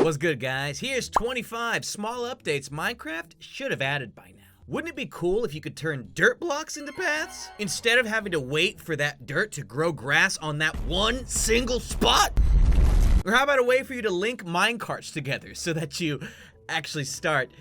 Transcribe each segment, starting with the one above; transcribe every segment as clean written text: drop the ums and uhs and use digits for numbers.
What's good, guys? Here's 25 small updates Minecraft should have added by now. Wouldn't it be cool if you could turn dirt blocks into paths? Instead of having to wait for that dirt to grow grass on that one single spot? Or how about a way for you to link minecarts together so that you actually start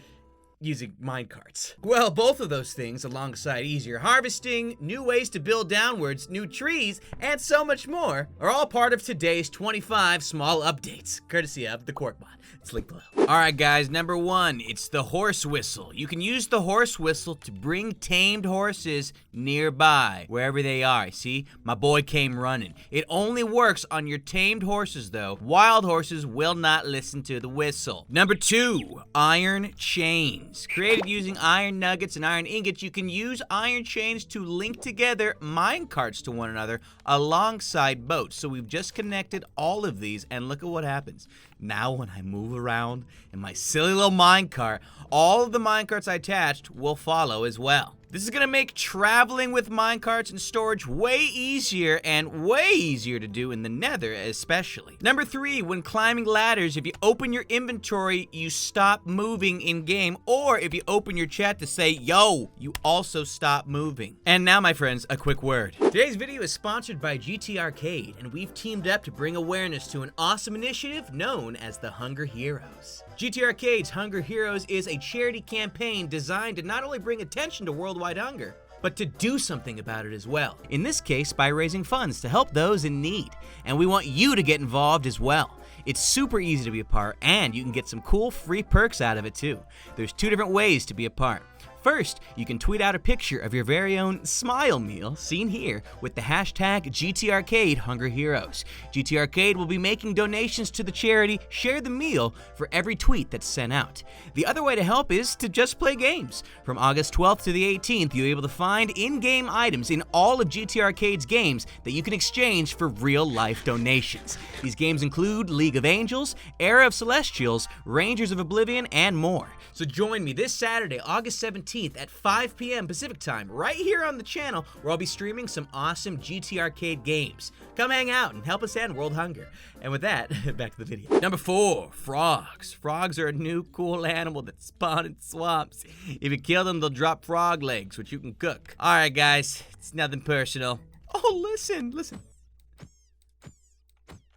using minecarts? Well, both of those things, alongside easier harvesting, new ways to build downwards, new trees, and so much more, are all part of today's 25 small updates, courtesy of the Quark bot. It's linked below. Alright guys, number 1, it's the horse whistle. You can use the horse whistle to bring tamed horses nearby, wherever they are. See, my boy came running. It only works on your tamed horses though. Wild horses will not listen to the whistle. Number 2, iron chains. Created using iron nuggets and iron ingots, you can use iron chains to link together minecarts to one another alongside boats. So we've just connected all of these, and look at what happens. Now when I move around in my silly little minecart, all of the minecarts I attached will follow as well. This is gonna make traveling with minecarts and storage way easier, and way easier to do in the nether especially. Number 3, when climbing ladders, if you open your inventory, you stop moving in game, or if you open your chat to say, yo, you also stop moving. And now, my friends, a quick word. Today's video is sponsored by GTarcade, and we've teamed up to bring awareness to an awesome initiative known as the Hunger Heroes. GTarcade's Hunger Heroes is a charity campaign designed to not only bring attention to worldwide hunger, but to do something about it as well. In this case, by raising funds to help those in need. And we want you to get involved as well. It's super easy to be a part, and you can get some cool free perks out of it too. There's 2 different ways to be a part. First, you can tweet out a picture of your very own smile meal, seen here, with the hashtag GTarcade Hunger Heroes. GTarcade will be making donations to the charity Share the Meal for every tweet that's sent out. The other way to help is to just play games. From August 12th to the 18th, you'll be able to find in-game items in all of GTarcade's games that you can exchange for real-life donations. These games include League of Angels, Era of Celestials, Rangers of Oblivion, and more. So join me this Saturday, August 17th at 5 p.m. Pacific time, right here on the channel, where I'll be streaming some awesome GTarcade games. Come hang out and help us end world hunger. And with that, back to the video. Number 4, frogs. Frogs are a new cool animal that spawn in swamps. If you kill them, they'll drop frog legs, which you can cook. Alright guys, it's nothing personal. Oh, listen.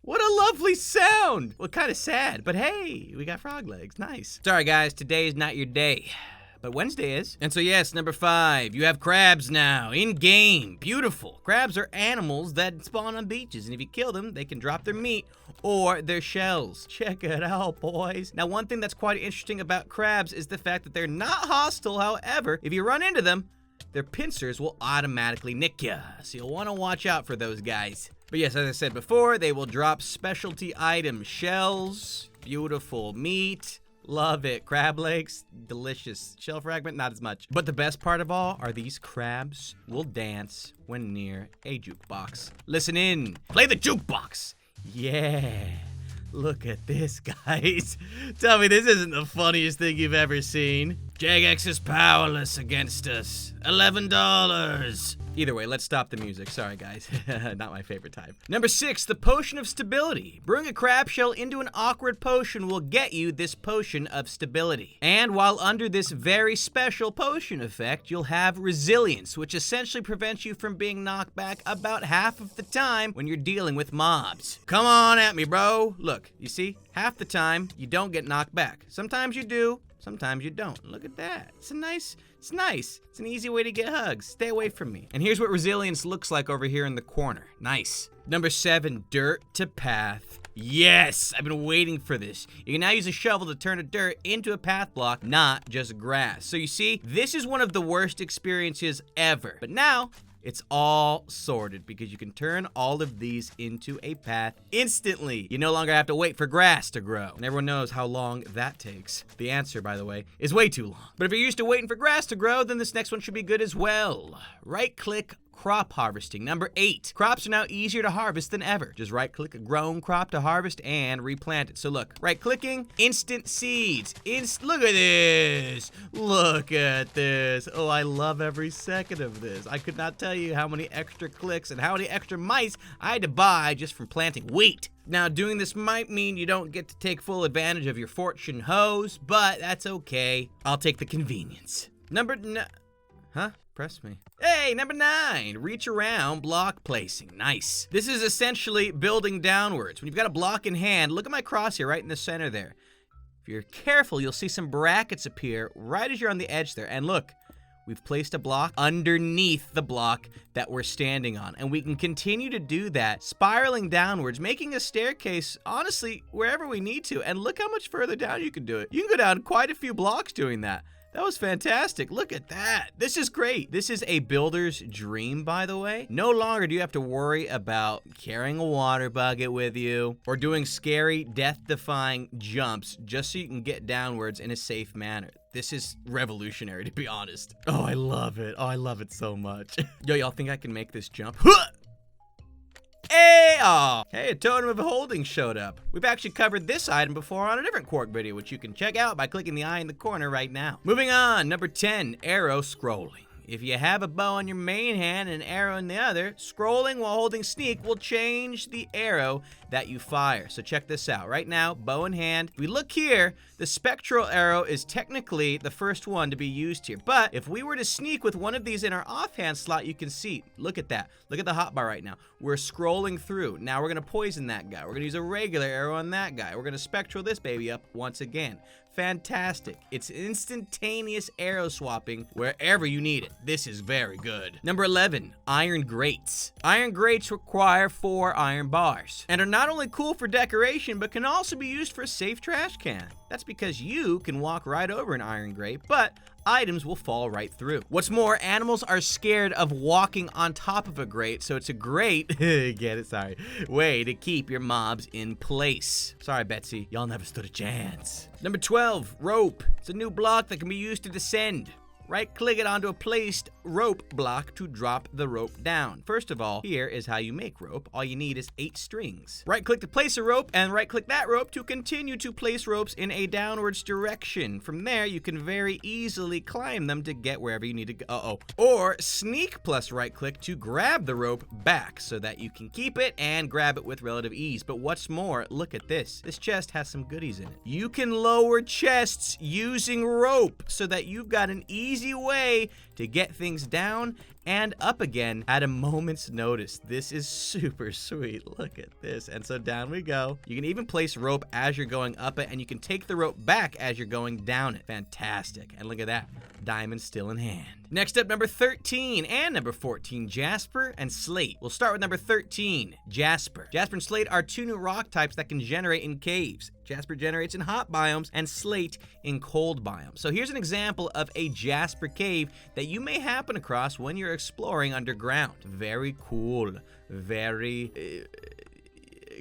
What a lovely sound! Well, kind of sad, but hey, we got frog legs, nice. Sorry guys, today is not your day, but Wednesday is. And so yes, number 5, you have crabs now, in-game, beautiful. Crabs are animals that spawn on beaches, and if you kill them, they can drop their meat or their shells. Check it out, boys. Now, one thing that's quite interesting about crabs is the fact that they're not hostile. However, if you run into them, their pincers will automatically nick ya, so you'll want to watch out for those guys. But yes, as I said before, they will drop specialty items, shells, beautiful meat, love it, crab legs, delicious, shell fragment, not as much. But the best part of all are these crabs will dance when near a jukebox. Listen in, play the jukebox. Yeah, look at this, guys. Tell me this isn't the funniest thing you've ever seen. Jagex is powerless against us. $11. Either way, let's stop the music. Sorry, guys. Not my favorite type. Number 6, the Potion of Stability. Brewing a crab shell into an awkward potion will get you this Potion of Stability. And while under this very special potion effect, you'll have Resilience, which essentially prevents you from being knocked back about half of the time when you're dealing with mobs. Come on at me, bro. Look, you see? Half the time, you don't get knocked back. Sometimes you do. Sometimes you don't. Look at that. It's nice. It's an easy way to get hugs. Stay away from me. And here's what resilience looks like over here in the corner. Nice. Number 7, dirt to path. Yes, I've been waiting for this. You can now use a shovel to turn a dirt into a path block, not just grass. So you see, this is one of the worst experiences ever. But now, it's all sorted because you can turn all of these into a path instantly. You no longer have to wait for grass to grow. And everyone knows how long that takes. The answer, by the way, is way too long. But if you're used to waiting for grass to grow, then this next one should be good as well. Right-click crop harvesting. Number 8, crops are now easier to harvest than ever. Just right-click a grown crop to harvest and replant it. So look, right-clicking, instant seeds. Look at this. Look at this. Oh, I love every second of this. I could not tell you how many extra clicks and how many extra mice I had to buy just from planting wheat. Now, doing this might mean you don't get to take full advantage of your fortune hose, but that's okay. I'll take the convenience. Press me. Hey, number 9, reach around block placing. Nice. This is essentially building downwards. When you've got a block in hand, look at my crosshair right in the center there. If you're careful, you'll see some brackets appear right as you're on the edge there. And look, we've placed a block underneath the block that we're standing on. And we can continue to do that, spiraling downwards, making a staircase, honestly, wherever we need to. And look how much further down you can do it. You can go down quite a few blocks doing that. That was fantastic. Look at that. This is great. This is a builder's dream, by the way. No longer do you have to worry about carrying a water bucket with you or doing scary, death-defying jumps just so you can get downwards in a safe manner. This is revolutionary, to be honest. Oh, I love it. Oh, I love it so much. Yo, y'all think I can make this jump? Hey, oh, hey, a totem of holding showed up. We've actually covered this item before on a different Quark video, which you can check out by clicking the eye in the corner right now. Moving on, number 10, arrow scrolling. If you have a bow in your main hand and an arrow in the other, scrolling while holding sneak will change the arrow that you fire. So check this out. Right now, bow in hand. If we look here, the spectral arrow is technically the first one to be used here. But if we were to sneak with one of these in our offhand slot, you can see, look at that. Look at the hotbar right now. We're scrolling through. Now we're gonna poison that guy. We're gonna use a regular arrow on that guy. We're gonna spectral this baby up once again. Fantastic. It's instantaneous arrow swapping wherever you need it. This is very good. Number 11, iron grates. Iron grates require 4 iron bars and are not only cool for decoration, but can also be used for a safe trash can. That's because you can walk right over an iron grate, but items will fall right through. What's more, animals are scared of walking on top of a grate, so it's a great, way to keep your mobs in place. Sorry, Betsy, y'all never stood a chance. Number 12, rope. It's a new block that can be used to descend. Right-click it onto a placed rope block to drop the rope down. First of all, here is how you make rope. All you need is 8 strings. Right-click to place a rope, and right-click that rope to continue to place ropes in a downwards direction. From there, you can very easily climb them to get wherever you need to go. Or sneak plus right-click to grab the rope back so that you can keep it and grab it with relative ease. But what's more, look at this. This chest has some goodies in it. You can lower chests using rope so that you've got an easy way to get things down and up again at a moment's notice. This is super sweet. Look at this. And so down we go. You can even place rope as you're going up it, and you can take the rope back as you're going down it. Fantastic. And look at that. Diamond still in hand. Next up, number 13 and number 14, jasper and slate. We'll start with number 13, jasper. Jasper and slate are 2 new rock types that can generate in caves. Jasper generates in hot biomes and slate in cold biomes. So here's an example of a jasper cave that you may happen across when you're exploring underground. Very cool. Very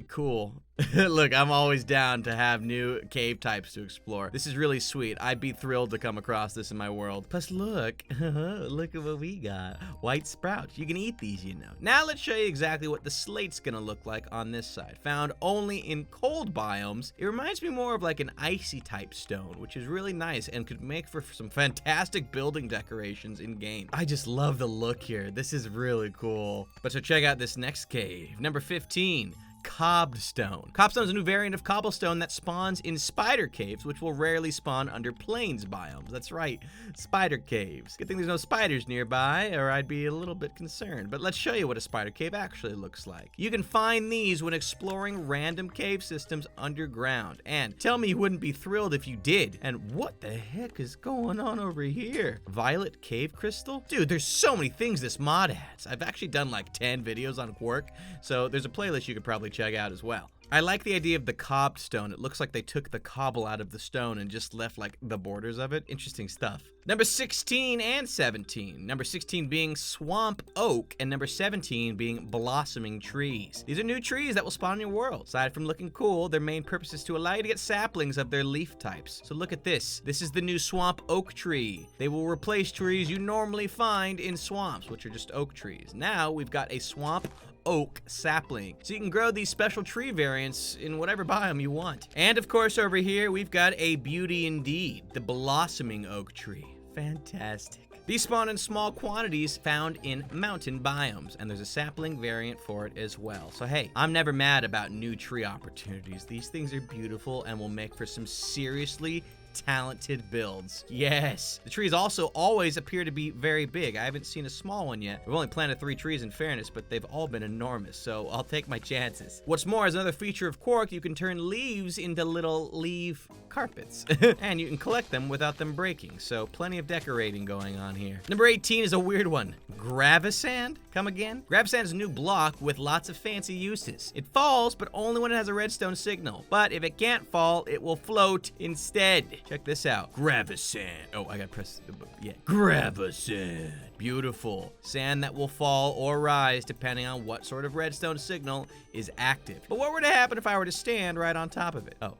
cool. Look, I'm always down to have new cave types to explore. This is really sweet. I'd be thrilled to come across this in my world. Plus, look. Look at what we got. White sprouts. You can eat these, you know. Now let's show you exactly what the slate's gonna look like on this side. Found only in cold biomes, it reminds me more of like an icy type stone, which is really nice and could make for some fantastic building decorations in game. I just love the look here. This is really cool. But so check out this next cave. Number 15. Cobstone. Cobstone is a new variant of cobblestone that spawns in spider caves, which will rarely spawn under plains biomes. That's right, spider caves. Good thing there's no spiders nearby, or I'd be a little bit concerned. But let's show you what a spider cave actually looks like. You can find these when exploring random cave systems underground. And tell me you wouldn't be thrilled if you did. And what the heck is going on over here? Violet cave crystal? Dude, there's so many things this mod has. I've actually done like 10 videos on Quark, so there's a playlist you could probably check out as well. I like the idea of the cobbed stone. It looks like they took the cobble out of the stone and just left like the borders of it. Interesting stuff. Number 16 and 17. Number 16 being swamp oak and number 17 being blossoming trees. These are new trees that will spawn in your world. Aside from looking cool, their main purpose is to allow you to get saplings of their leaf types. So look at this. This is the new swamp oak tree. They will replace trees you normally find in swamps, which are just oak trees. Now we've got a swamp oak sapling. So you can grow these special tree variants in whatever biome you want. And of course over here we've got a beauty indeed, the blossoming oak tree. Fantastic. These spawn in small quantities found in mountain biomes, and there's a sapling variant for it as well. So hey, I'm never mad about new tree opportunities. These things are beautiful and will make for some seriously talented builds. Yes. The trees also always appear to be very big. I haven't seen a small one yet. We've only planted 3 trees in fairness, but they've all been enormous, so I'll take my chances. What's more, as another feature of Quark, you can turn leaves into little leaf carpets. And you can collect them without them breaking, so plenty of decorating going on here. Number 18 is a weird one. Gravisand? Come again? Gravisand is a new block with lots of fancy uses. It falls, but only when it has a redstone signal. But if it can't fall, it will float instead. Check this out. Gravisand. Oh, I gotta press the button. Yeah. Gravisand. Beautiful. Sand that will fall or rise depending on what sort of redstone signal is active. But what were to happen if I were to stand right on top of it? Oh,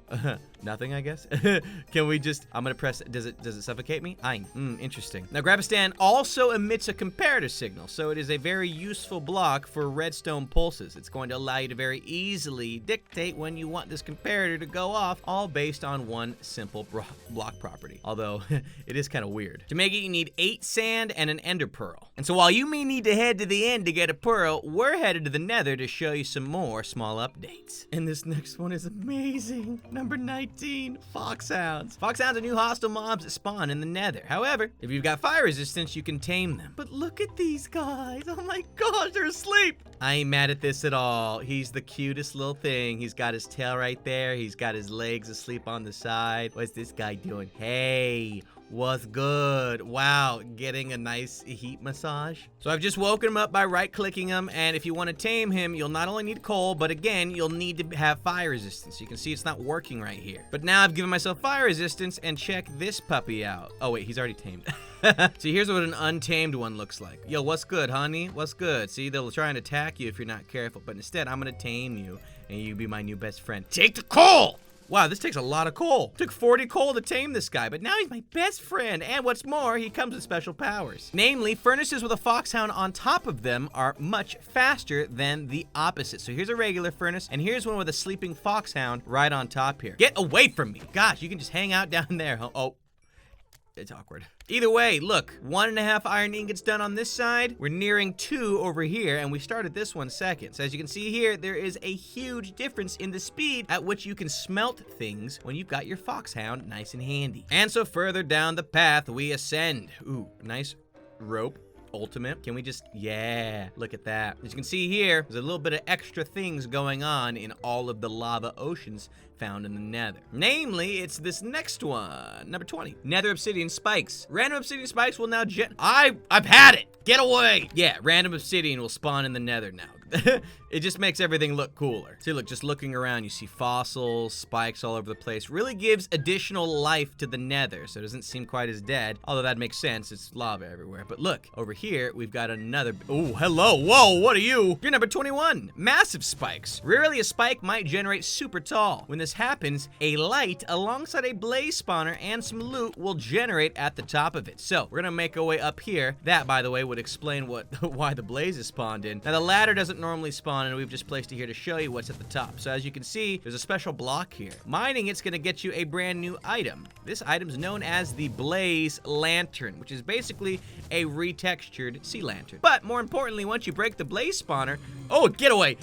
nothing, I guess. Can we just, I'm gonna press, does it suffocate me? Interesting. Now Gravisand also emits a comparator signal, so it is a very useful block for redstone pulses. It's going to allow you to very easily dictate when you want this comparator to go off, all based on one simple block property. Although, it is kind of weird. To make it, you need 8 sand and an ender pearl. And so while you may need to head to the end to get a pearl, we're headed to the nether to show you some more small updates. And this next one is amazing. Number 19, foxhounds. Foxhounds are new hostile mobs that spawn in the nether. However, if you've got fire resistance, you can tame them. But look at these guys. Oh my gosh, they're asleep. I ain't mad at this at all. He's the cutest little thing. He's got his tail right there. He's got his legs asleep on the side. What's this guy doing? Hey. What's good? Wow, getting a nice heat massage. So I've just woken him up by right-clicking him, and if you want to tame him, you'll not only need coal, but again, you'll need to have fire resistance. You can see it's not working right here. But now I've given myself fire resistance, and check this puppy out. Oh wait, he's already tamed. See, here's what an untamed one looks like. Yo, what's good, honey? What's good? See, they'll try and attack you if you're not careful, but instead, I'm gonna tame you, and you be my new best friend. Take the coal! Wow, this takes a lot of coal. Took 40 coal to tame this guy, but now he's my best friend. And what's more, he comes with special powers. Namely, furnaces with a foxhound on top of them are much faster than the opposite. So here's a regular furnace, and here's one with a sleeping foxhound right on top here. Get away from me. Gosh, you can just hang out down there. Oh. It's awkward. Either way, look, 1.5 iron ingots done on this side. We're nearing 2 over here, and we started this one second. So as you can see here, there is a huge difference in the speed at which you can smelt things when you've got your foxhound nice and handy. And so further down the path, we ascend. Ooh, nice rope. Ultimate. Can we just, yeah, look at that. As you can see here, there's a little bit of extra things going on in all of the lava oceans found in the nether. Namely, it's this next one, number 20. Nether obsidian spikes. Random obsidian spikes will now I've had it. Get away. Yeah, random obsidian will spawn in the nether now. It just makes everything look cooler. See, look, just looking around, you see fossils, spikes all over the place. Really gives additional life to the nether, so it doesn't seem quite as dead. Although that makes sense, it's lava everywhere. But look, over here, we've got another. Oh, hello, whoa, what are you? You're number 21, massive spikes. Rarely a spike might generate super tall. When this happens, a light alongside a blaze spawner and some loot will generate at the top of it. So we're gonna make our way up here. That, by the way, would explain why the blaze is spawned in. Now the ladder doesn't normally spawn, and we've just placed it here to show you what's at the top. So as you can see, there's a special block here. Mining it's gonna get you a brand new item. This item's known as the Blaze Lantern, which is basically a retextured sea lantern. But more importantly, once you break the blaze spawner, oh, get away.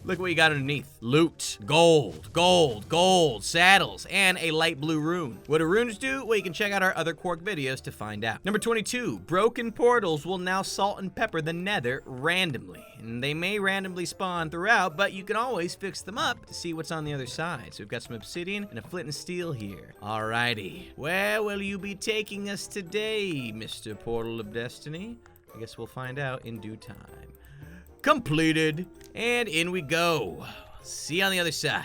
Look what you got underneath. Loot, gold, gold, gold, saddles, and a light blue rune. What do runes do? Well, you can check out our other Quark videos to find out. Number 22, broken portals will now salt and pepper the nether randomly. And they may randomly spawn throughout, but you can always fix them up to see what's on the other side. So we've got some obsidian and a flint and steel here. Alrighty, where will you be taking us today, Mr. Portal of Destiny? I guess we'll find out in due time. Completed, and in we go. See you on the other side.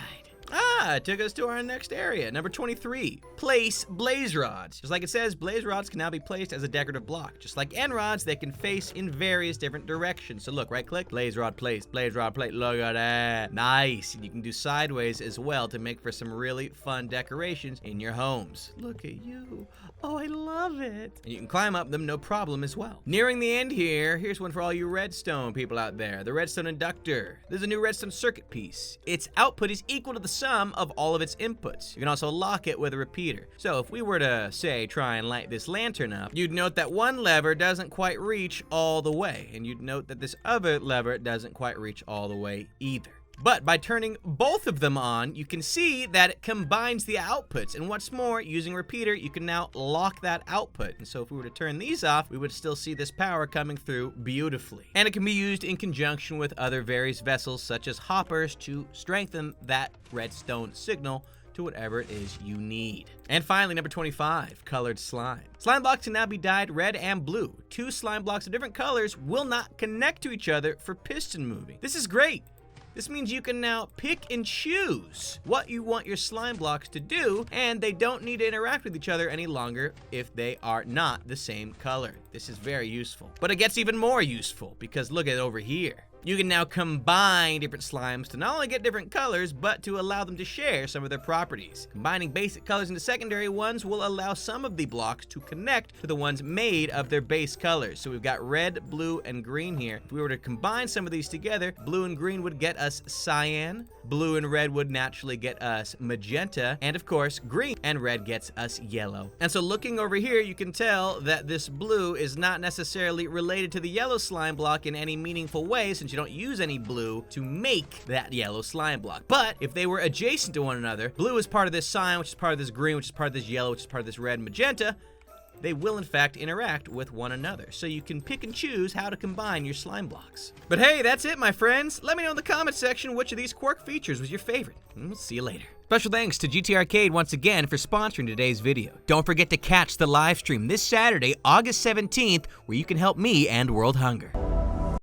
Ah, it took us to our next area, number 23. Place blaze rods. Just like it says, blaze rods can now be placed as a decorative block. Just like end rods, they can face in various different directions. So look, right click, blaze rod placed, blaze rod plate, look at that. Nice, and you can do sideways as well to make for some really fun decorations in your homes. Look at you. Oh, I love it. And you can climb up them no problem as well. Nearing the end here, here's one for all you redstone people out there. The redstone inductor. There's a new redstone circuit piece. Its output is equal to the sum of all of its inputs. You can also lock it with a repeater. So if we were to, say, try and light this lantern up, you'd note that one lever doesn't quite reach all the way, and you'd note that this other lever doesn't quite reach all the way either. But by turning both of them on, you can see that it combines the outputs. And what's more, using repeater, you can now lock that output. And so if we were to turn these off, we would still see this power coming through beautifully. And it can be used in conjunction with other various vessels, such as hoppers, to strengthen that redstone signal to whatever it is you need. And finally, number 25, colored slime. Slime blocks can now be dyed red and blue. Two slime blocks of different colors will not connect to each other for piston moving. This is great. This means you can now pick and choose what you want your slime blocks to do, and they don't need to interact with each other any longer if they are not the same color. This is very useful. But it gets even more useful because look at it over here. You can now combine different slimes to not only get different colors, but to allow them to share some of their properties. Combining basic colors into secondary ones will allow some of the blocks to connect to the ones made of their base colors. So we've got red, blue, and green here. If we were to combine some of these together, blue and green would get us cyan, blue and red would naturally get us magenta, and of course, green and red gets us yellow. And so looking over here, you can tell that this blue is not necessarily related to the yellow slime block in any meaningful way, since you don't use any blue to make that yellow slime block. But if they were adjacent to one another, blue is part of this cyan, which is part of this green, which is part of this yellow, which is part of this red and magenta, they will in fact interact with one another. So you can pick and choose how to combine your slime blocks. But hey, that's it, my friends. Let me know in the comment section which of these Quark features was your favorite. And we'll see you later. Special thanks to GTarcade once again for sponsoring today's video. Don't forget to catch the live stream this Saturday, August 17th, where you can help me end world hunger.